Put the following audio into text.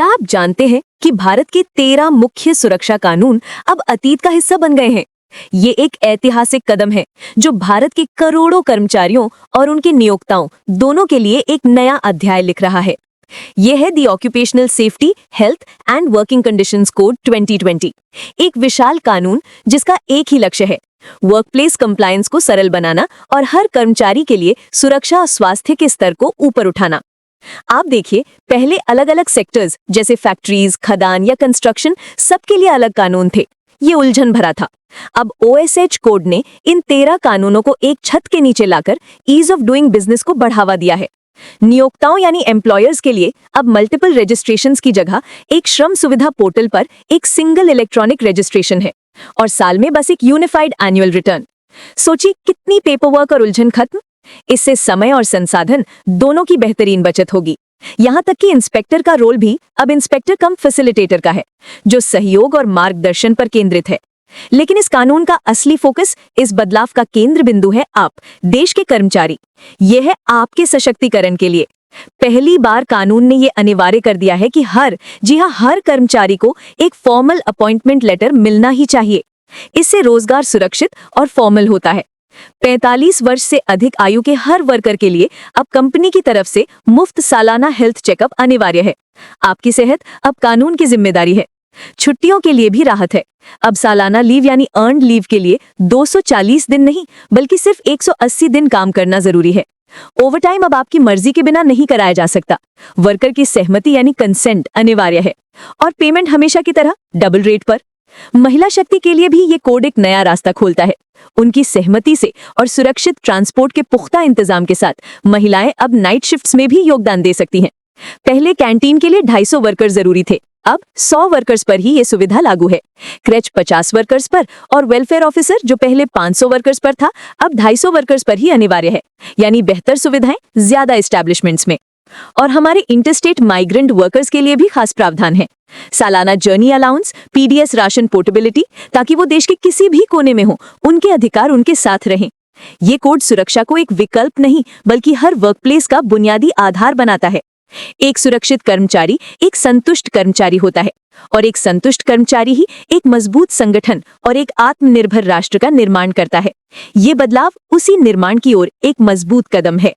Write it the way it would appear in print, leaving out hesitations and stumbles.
क्या आप जानते हैं कि भारत के 13 मुख्य सुरक्षा कानून अब अतीत का हिस्सा बन गए हैं? ये एक ऐतिहासिक कदम है जो भारत के करोड़ों कर्मचारियों और उनके नियोक्ताओं दोनों के लिए एक नया अध्याय लिख रहा है। ये है the occupational safety, health and working conditions code 2020, एक विशाल कानून जिसका एक ही लक्ष्य है, वर्कप्लेस कंप्लायंस को सरल बनाना और हर कर्मचारी के लिए सुरक्षा और स्वास्थ्य के स्तर को ऊपर उठाना। आप देखिए, पहले अलग अलग सेक्टर्स जैसे फैक्ट्रीज, खदान या कंस्ट्रक्शन, सबके लिए अलग कानून थे। ये उलझन भरा था। अब OSH कोड ने इन 13 कानूनों को एक छत के नीचे लाकर ईज ऑफ डूइंग बिजनेस को बढ़ावा दिया है। नियोक्ताओं यानी एम्प्लॉयर्स के लिए अब मल्टीपल रजिस्ट्रेशंस की जगह एक श्रम सुविधा पोर्टल पर एक सिंगल इलेक्ट्रॉनिक रजिस्ट्रेशन है और साल में बस एक यूनिफाइड एनुअल रिटर्न। सोचिए कितनी पेपरवर्क और उलझन खत्म। इससे समय और संसाधन दोनों की बेहतरीन बचत होगी। यहाँ तक कि इंस्पेक्टर का रोल भी अब इंस्पेक्टर कम फैसिलिटेटर का है, जो सहयोग और मार्गदर्शन पर केंद्रित है। लेकिन इस कानून का असली फोकस, इस बदलाव का केंद्र बिंदु है आप, देश के कर्मचारी। यह है आपके सशक्तिकरण के लिए। पहली बार कानून ने यह अनिवार्य कर दिया है कि हर कर्मचारी को एक फॉर्मल अपॉइंटमेंट लेटर मिलना ही चाहिए। इससे रोजगार सुरक्षित और फॉर्मल होता है। 45 वर्ष से अधिक आयु के हर वर्कर के लिए अब कंपनी की तरफ से मुफ्त सालाना हेल्थ चेकअप अनिवार्य है। आपकी सेहत अब कानून की जिम्मेदारी है। छुट्टियों के लिए भी राहत है। अब सालाना लीव यानी अर्न्ड लीव के लिए 240 दिन नहीं, बल्कि सिर्फ 180 दिन काम करना जरूरी है। ओवरटाइम अब आपकी मर्जी के बिना नहीं कराया जा सकता। वर्कर की सहमति यानी कंसेंट अनिवार्य है और पेमेंट हमेशा की तरह डबल रेट पर। महिला शक्ति के लिए भी ये कोड एक नया रास्ता खोलता है। उनकी सहमति से और सुरक्षित ट्रांसपोर्ट के पुख्ता इंतजाम के साथ महिलाएं अब नाइट शिफ्ट्स में भी योगदान दे सकती हैं। पहले कैंटीन के लिए 250 वर्कर जरूरी थे, अब 100 वर्कर्स पर ही ये सुविधा लागू है। क्रेच 50 वर्कर्स पर और वेलफेयर ऑफिसर जो पहले 500 वर्कर्स पर था, अब 250 वर्कर्स पर ही अनिवार्य है। यानी बेहतर सुविधाएं ज्यादा एस्टैब्लिशमेंट्स में। और हमारे इंटरस्टेट माइग्रेंट वर्कर्स के लिए भी खास प्रावधान है। सालाना journey allowance, PDS ration portability, ताकि वो देश के किसी भी कोने में हो, उनके अधिकार उनके साथ रहें। ये कोड सुरक्षा को एक विकल्प नहीं, बल्कि हर वर्कप्लेस का बुनियादी आधार बनाता है। एक सुरक्षित कर्मचारी एक संतुष्ट कर्मचारी होता है और एक संतुष्ट कर्मचारी ही एक मजबूत संगठन और एक आत्मनिर्भर राष्ट्र का निर्माण करता है। ये बदलाव उसी निर्माण की ओर एक मजबूत कदम है।